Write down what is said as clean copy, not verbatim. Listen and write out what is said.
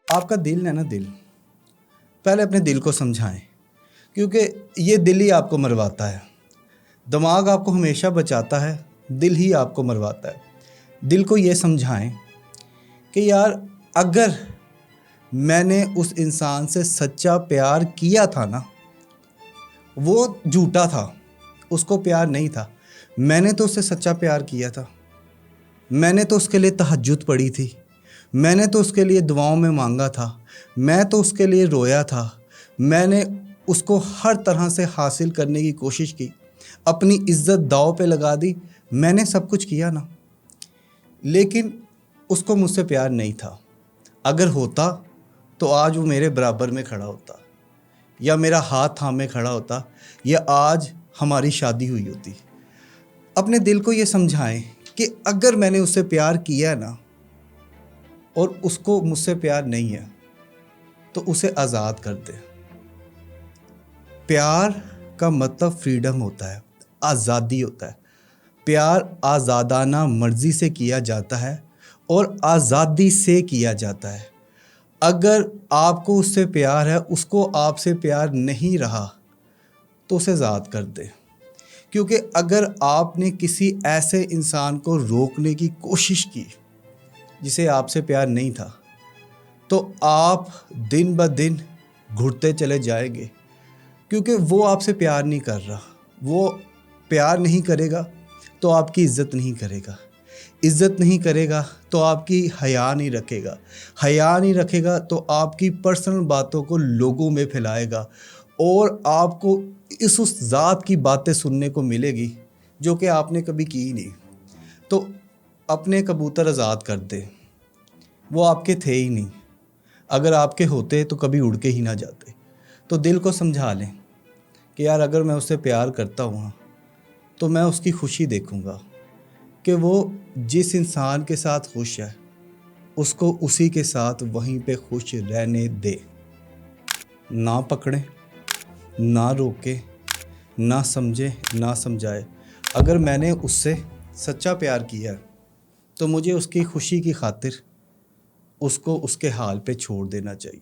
آپ کا دل ہے نا، دل پہلے اپنے دل کو سمجھائیں، کیونکہ یہ دل ہی آپ کو مرواتا ہے۔ دماغ آپ کو ہمیشہ بچاتا ہے، دل ہی آپ کو مرواتا ہے۔ دل کو یہ سمجھائیں کہ یار اگر میں نے اس انسان سے سچا پیار کیا تھا نا، وہ جھوٹا تھا، اس کو پیار نہیں تھا، میں نے تو اس سے سچا پیار کیا تھا، میں نے تو اس کے لیے تہجد پڑھی تھی، میں نے تو اس کے لیے دعاؤں میں مانگا تھا، میں تو اس کے لیے رویا تھا، میں نے اس کو ہر طرح سے حاصل کرنے کی کوشش کی، اپنی عزت داؤ پہ لگا دی، میں نے سب کچھ کیا نا، لیکن اس کو مجھ سے پیار نہیں تھا۔ اگر ہوتا تو آج وہ میرے برابر میں کھڑا ہوتا، یا میرا ہاتھ تھامے کھڑا ہوتا، یا آج ہماری شادی ہوئی ہوتی۔ اپنے دل کو یہ سمجھائیں کہ اگر میں نے اس سے پیار کیا نا اور اس کو مجھ سے پیار نہیں ہے تو اسے آزاد کر دے۔ پیار کا مطلب فریڈم ہوتا ہے، آزادی ہوتا ہے۔ پیار آزادانہ مرضی سے کیا جاتا ہے اور آزادی سے کیا جاتا ہے۔ اگر آپ کو اس سے پیار ہے، اس کو آپ سے پیار نہیں رہا تو اسے آزاد کر دے، کیونکہ اگر آپ نے کسی ایسے انسان کو روکنے کی کوشش کی جسے آپ سے پیار نہیں تھا تو آپ دن بہ دن گھٹتے چلے جائیں گے، کیونکہ وہ آپ سے پیار نہیں کر رہا۔ وہ پیار نہیں کرے گا تو آپ کی عزت نہیں کرے گا، عزت نہیں کرے گا تو آپ کی حیا نہیں رکھے گا، حیا نہیں رکھے گا تو آپ کی پرسنل باتوں کو لوگوں میں پھیلائے گا، اور آپ کو اس ذات کی باتیں سننے کو ملے گی جو کہ آپ نے کبھی کی نہیں۔ تو اپنے کبوتر آزاد کر دے، وہ آپ کے تھے ہی نہیں، اگر آپ کے ہوتے تو کبھی اڑ کے ہی نہ جاتے۔ تو دل کو سمجھا لیں کہ یار اگر میں اس سے پیار کرتا ہوں تو میں اس کی خوشی دیکھوں گا، کہ وہ جس انسان کے ساتھ خوش ہے اس کو اسی کے ساتھ وہیں پہ خوش رہنے دے، نہ پکڑیں، نہ روکے، نہ سمجھے، نہ سمجھائے۔ اگر میں نے اس سے سچا پیار کیا تو مجھے اس کی خوشی کی خاطر اس کو اس کے حال پہ چھوڑ دینا چاہیے۔